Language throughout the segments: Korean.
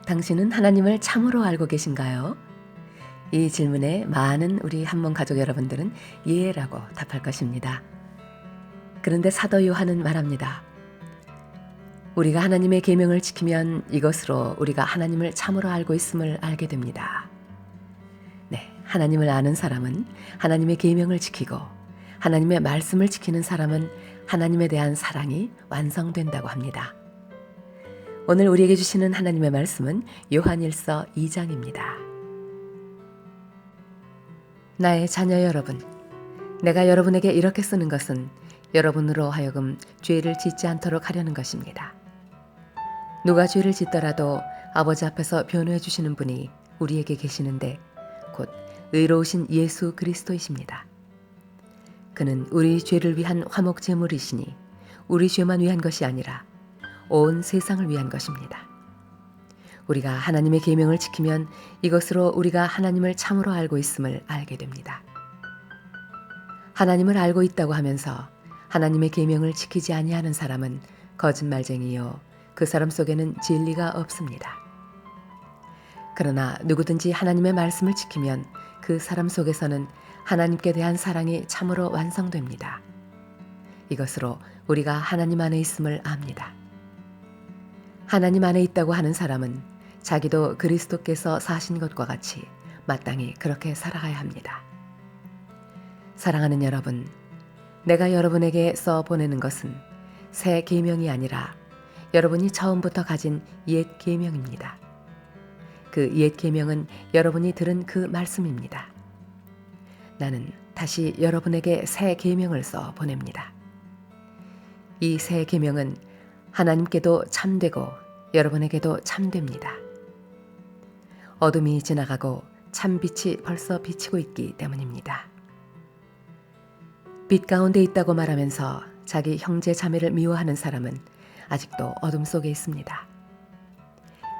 당신은 하나님을 참으로 알고 계신가요? 이 질문에 많은 우리 한문 가족 여러분들은 예라고 답할 것입니다. 그런데 사도 요한은 말합니다. 우리가 하나님의 계명을 지키면 이것으로 우리가 하나님을 참으로 알고 있음을 알게 됩니다. 네, 하나님을 아는 사람은 하나님의 계명을 지키고 하나님의 말씀을 지키는 사람은 하나님에 대한 사랑이 완성된다고 합니다. 오늘 우리에게 주시는 하나님의 말씀은 요한일서 2장입니다. 나의 자녀 여러분, 내가 여러분에게 이렇게 쓰는 것은 여러분으로 하여금 죄를 짓지 않도록 하려는 것입니다. 누가 죄를 짓더라도 아버지 앞에서 변호해 주시는 분이 우리에게 계시는데 곧 의로우신 예수 그리스도이십니다. 그는 우리 죄를 위한 화목 제물이시니 우리 죄만 위한 것이 아니라 온 세상을 위한 것입니다. 우리가 하나님의 계명을 지키면 이것으로 우리가 하나님을 참으로 알고 있음을 알게 됩니다. 하나님을 알고 있다고 하면서 하나님의 계명을 지키지 아니하는 사람은 거짓말쟁이요 그 사람 속에는 진리가 없습니다. 그러나 누구든지 하나님의 말씀을 지키면 그 사람 속에서는 하나님께 대한 사랑이 참으로 완성됩니다. 이것으로 우리가 하나님 안에 있음을 압니다. 하나님 안에 있다고 하는 사람은 자기도 그리스도께서 사신 것과 같이 마땅히 그렇게 살아가야 합니다. 사랑하는 여러분, 내가 여러분에게 써 보내는 것은 새 계명이 아니라 여러분이 처음부터 가진 옛 계명입니다. 그 옛 계명은 여러분이 들은 그 말씀입니다. 나는 다시 여러분에게 새 계명을 써 보냅니다. 이 새 계명은 하나님께도 참되고 여러분에게도 참됩니다. 어둠이 지나가고 참빛이 벌써 비치고 있기 때문입니다. 빛 가운데 있다고 말하면서 자기 형제 자매를 미워하는 사람은 아직도 어둠 속에 있습니다.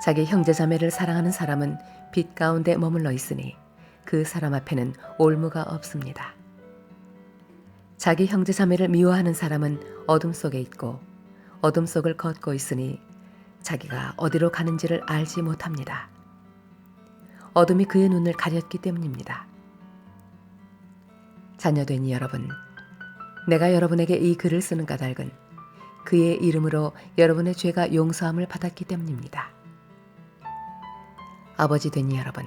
자기 형제 자매를 사랑하는 사람은 빛 가운데 머물러 있으니 그 사람 앞에는 올무가 없습니다. 자기 형제 자매를 미워하는 사람은 어둠 속에 있고 어둠 속을 걷고 있으니 자기가 어디로 가는지를 알지 못합니다. 어둠이 그의 눈을 가렸기 때문입니다. 자녀된 여러분, 내가 여러분에게 이 글을 쓰는 까닭은 그의 이름으로 여러분의 죄가 용서함을 받았기 때문입니다. 아버지 된 여러분,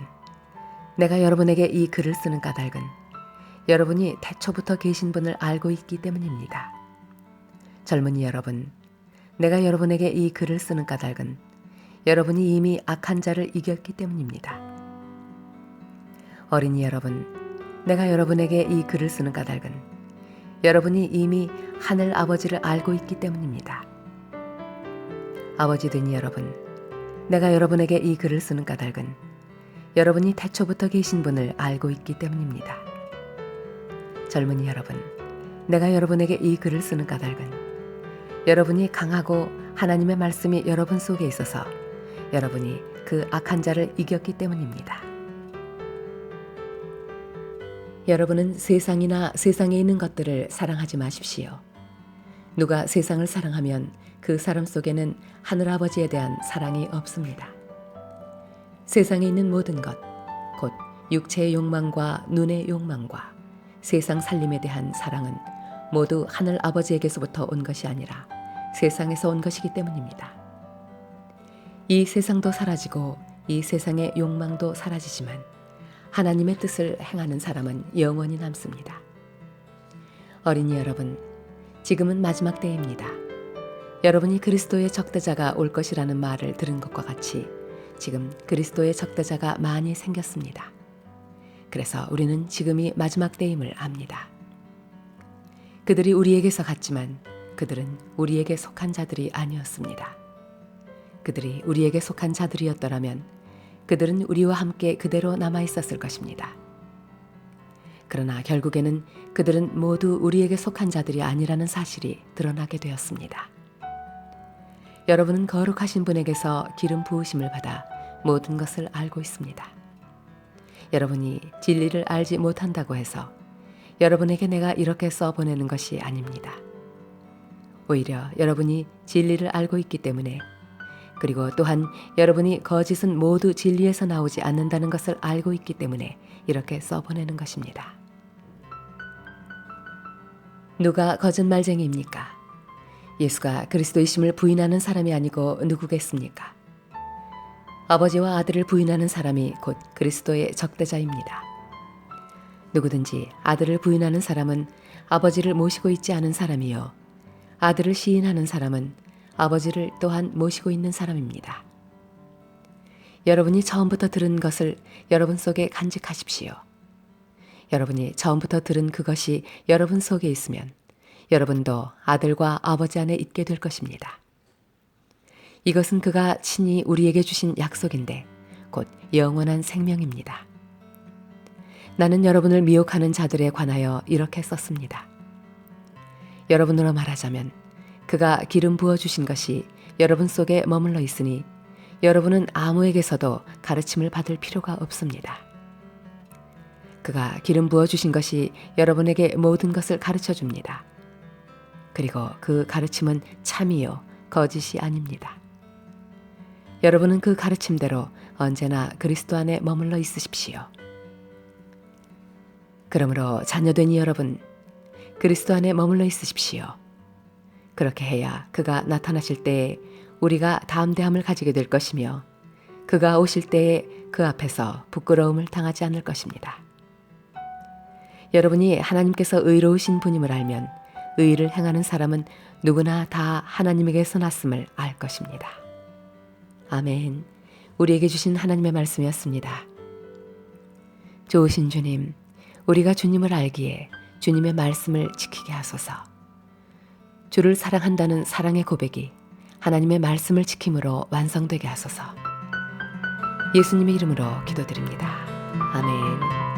내가 여러분에게 이 글을 쓰는 까닭은 여러분이 태초부터 계신 분을 알고 있기 때문입니다. 젊은이 여러분, 내가 여러분에게 이 글을 쓰는 까닭은 여러분이 이미 악한 자를 이겼기 때문입니다. 어린이 여러분, 내가 여러분에게 이 글을 쓰는 까닭은 여러분이 이미 하늘 아버지를 알고 있기 때문입니다. 아버지 된 여러분, 내가 여러분에게 이 글을 쓰는 까닭은 여러분이 태초부터 계신 분을 알고 있기 때문입니다. 젊은이 여러분, 내가 여러분에게 이 글을 쓰는 까닭은 여러분이 강하고 하나님의 말씀이 여러분 속에 있어서 여러분이 그 악한 자를 이겼기 때문입니다. 여러분은 세상이나 세상에 있는 것들을 사랑하지 마십시오. 누가 세상을 사랑하면 그 사람 속에는 하늘아버지에 대한 사랑이 없습니다. 세상에 있는 모든 것, 곧 육체의 욕망과 눈의 욕망과 세상 살림에 대한 사랑은 모두 하늘아버지에게서부터 온 것이 아니라 세상에서 온 것이기 때문입니다. 이 세상도 사라지고 이 세상의 욕망도 사라지지만 하나님의 뜻을 행하는 사람은 영원히 남습니다. 어린이 여러분, 지금은 마지막 때입니다. 여러분이 그리스도의 적대자가 올 것이라는 말을 들은 것과 같이 지금 그리스도의 적대자가 많이 생겼습니다. 그래서 우리는 지금이 마지막 때임을 압니다. 그들이 우리에게서 갔지만 그들은 우리에게 속한 자들이 아니었습니다. 그들이 우리에게 속한 자들이었더라면 그들은 우리와 함께 그대로 남아 있었을 것입니다. 그러나 결국에는 그들은 모두 우리에게 속한 자들이 아니라는 사실이 드러나게 되었습니다. 여러분은 거룩하신 분에게서 기름 부으심을 받아 모든 것을 알고 있습니다. 여러분이 진리를 알지 못한다고 해서 여러분에게 내가 이렇게 써보내는 것이 아닙니다. 오히려 여러분이 진리를 알고 있기 때문에 그리고 또한 여러분이 거짓은 모두 진리에서 나오지 않는다는 것을 알고 있기 때문에 이렇게 써보내는 것입니다. 누가 거짓말쟁이입니까? 예수가 그리스도이심을 부인하는 사람이 아니고 누구겠습니까? 아버지와 아들을 부인하는 사람이 곧 그리스도의 적대자입니다. 누구든지 아들을 부인하는 사람은 아버지를 모시고 있지 않은 사람이요 아들을 시인하는 사람은 아버지를 또한 모시고 있는 사람입니다. 여러분이 처음부터 들은 것을 여러분 속에 간직하십시오. 여러분이 처음부터 들은 그것이 여러분 속에 있으면 여러분도 아들과 아버지 안에 있게 될 것입니다. 이것은 그가 친히 우리에게 주신 약속인데 곧 영원한 생명입니다. 나는 여러분을 미혹하는 자들에 관하여 이렇게 썼습니다. 여러분으로 말하자면 그가 기름 부어주신 것이 여러분 속에 머물러 있으니 여러분은 아무에게서도 가르침을 받을 필요가 없습니다. 그가 기름 부어주신 것이 여러분에게 모든 것을 가르쳐 줍니다. 그리고 그 가르침은 참이요 거짓이 아닙니다. 여러분은 그 가르침대로 언제나 그리스도 안에 머물러 있으십시오. 그러므로 자녀된 여러분, 그리스도 안에 머물러 있으십시오. 그렇게 해야 그가 나타나실 때에 우리가 담대함을 가지게 될 것이며 그가 오실 때에 그 앞에서 부끄러움을 당하지 않을 것입니다. 여러분이 하나님께서 의로우신 분임을 알면 의를 행하는 사람은 누구나 다 하나님에게서 났음을 알 것입니다. 아멘. 우리에게 주신 하나님의 말씀이었습니다. 좋으신 주님, 우리가 주님을 알기에 주님의 말씀을 지키게 하소서. 주를 사랑한다는 사랑의 고백이 하나님의 말씀을 지킴으로 완성되게 하소서. 예수님의 이름으로 기도드립니다. 아멘.